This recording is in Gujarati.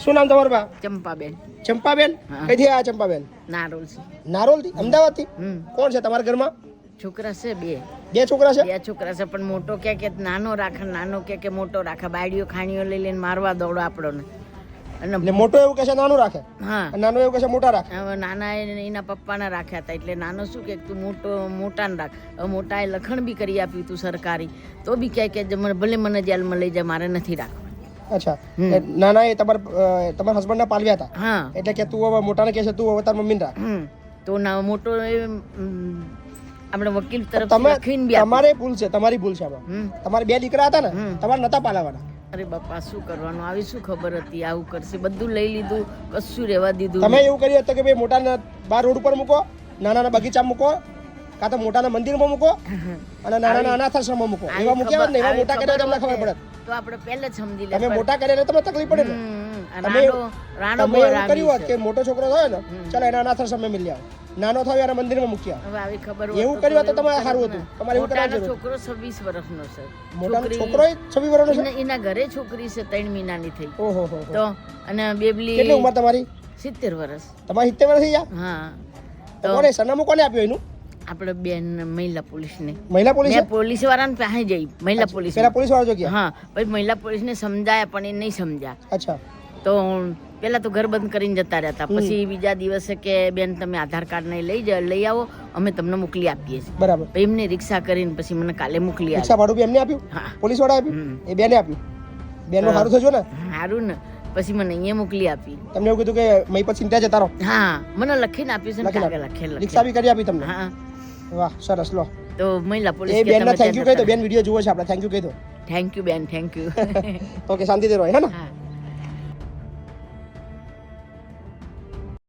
શું નામ તમારું બા? ચંપાબેન. ચંપાબેન? કઈથી આયા ચંપાબેન? નારોલ છે. નારોલ થી? અમદાવાદ થી? કોણ છે તમારા ઘરમાં? છોકરા છે બે. બે છોકરા છે? બે છોકરા છે પણ મોટો કે નાનો રાખે, નાનો કે મોટો રાખે. બાયડીઓ ખાણીઓ લઈ લઈને મારવા દોડો આપણને. અને મોટો એવું કહે છે નાનું રાખે, હા, નાનો એવું કહે છે મોટા રાખે. હવે નાના એના પપ્પાના રાખ્યા હતા એટલે નાનો શું કે તું મોટાને રાખ. હવે મોટાએ લખણ બી કરી આપ્યું તું સરકારી, તો બી કહે કે ભલે મને જેલમાં લઈ જાય, મારે નથી રાખવા. અચ્છા, નાના એ તમારા હસબન્ડ ના પાલવ્યા હતા? હા. એટલે કે તું હવે મોટાને કહે છે તું હવે તાર મમ્મીને રાખ. તો મોટો આપણે વકીલ તરફ લખીને બી તમારે ભૂલ છે, તમારી ભૂલ છે આમાં. તમારે બે દીકરા હતા ને, તમારે નતા પાલવાના. અરે બાપા શું કરવાનું, આવી શું ખબર હતી આવું કરશે. બધું લઈ લીધું, કશું રહેવા દીધું. તમે એવું કર્યું હતું કે ભાઈ મોટાને બાર રોડ ઉપર મૂકો, નાનાના બગીચામાં મૂકો, કાં તો મોટાના મંદિરમાં મૂકો અને નાનાના અનાથાશ્રમમાં મૂકો. એવા મૂક્યા ને એવા મોટા કર્યા તમને ખબર પડે. તો આપણે પહેલે જ સમજી લે. તમે મોટા કર્યા તમને તકલીફ પડે ને. તમે એવું કર્યું હોત કે મોટો છોકરો થયો ને, ચાલો એના અનાથાશ્રમમાં મિલી આવો, નાનો થયો એના મંદિરમાં મૂક્યા. હવે આવી ખબર એવું કર્યું તો તમારે સારું હતું. તમારે એવું કરવાનું. છોકરો 26 વર્ષનો છે. મોટાનો છોકરો 26 વર્ષનો છે? એના ઘરે છોકરી છે 3 મહિનાની થઈ. ઓહો. તો અને બેબલી કેટલી ઉંમર તમારી? 70 વર્ષ. તમારી 70 વર્ષ થઈ ગયા? હા. તો કોને સરનામું કોને આપ્યું એનું? આપણે બેન મહિલા પોલીસને. મહિલા પોલીસ? પોલીસ વાળાને પાસે જઈ. મહિલા પોલીસ. પેલા પોલીસ વાળા જો ગયા? હા, પછી મહિલા પોલીસને સમજાયા પણ એ નહીં સમજ્યા. અચ્છા. તો પેલા તો ઘર બંધ કરીને જતા રહેતા. પછી બીજા દિવસે કે બેન તમે આધાર કાર્ડ ને લઈ આવો, અમે તમને મોકલી આપીએ છીએ. બરાબર. એમને રિક્ષા કરીને પછી મને કાલે મોકલી રિક્ષા ભાડું બી એમને આપ્યું? પોલીસ વાળા આપ્યું? એ બેને આપ્યું? બેનનું સારું થયું ને? સારું ને. પછી મને અહીંયા મોકલી આપી. તમને એવું કીધું કે મય પછી ચિંતા જતા રહો? હા, મને લખીને આપ્યું છે ને, લખેલ. રિક્ષા બી કરી આપી તમને? હા. વાહ, સરસ. લો તો મહિલા પોલીસ એ બેનને થેન્ક યુ કહી દો. બેન વિડિયો જુઓ છે આપણે. થેન્ક યુ કહી દો. થેન્ક યુ બેન, થેન્ક યુ. ઓકે, શાંતિથી રહો. હે ને?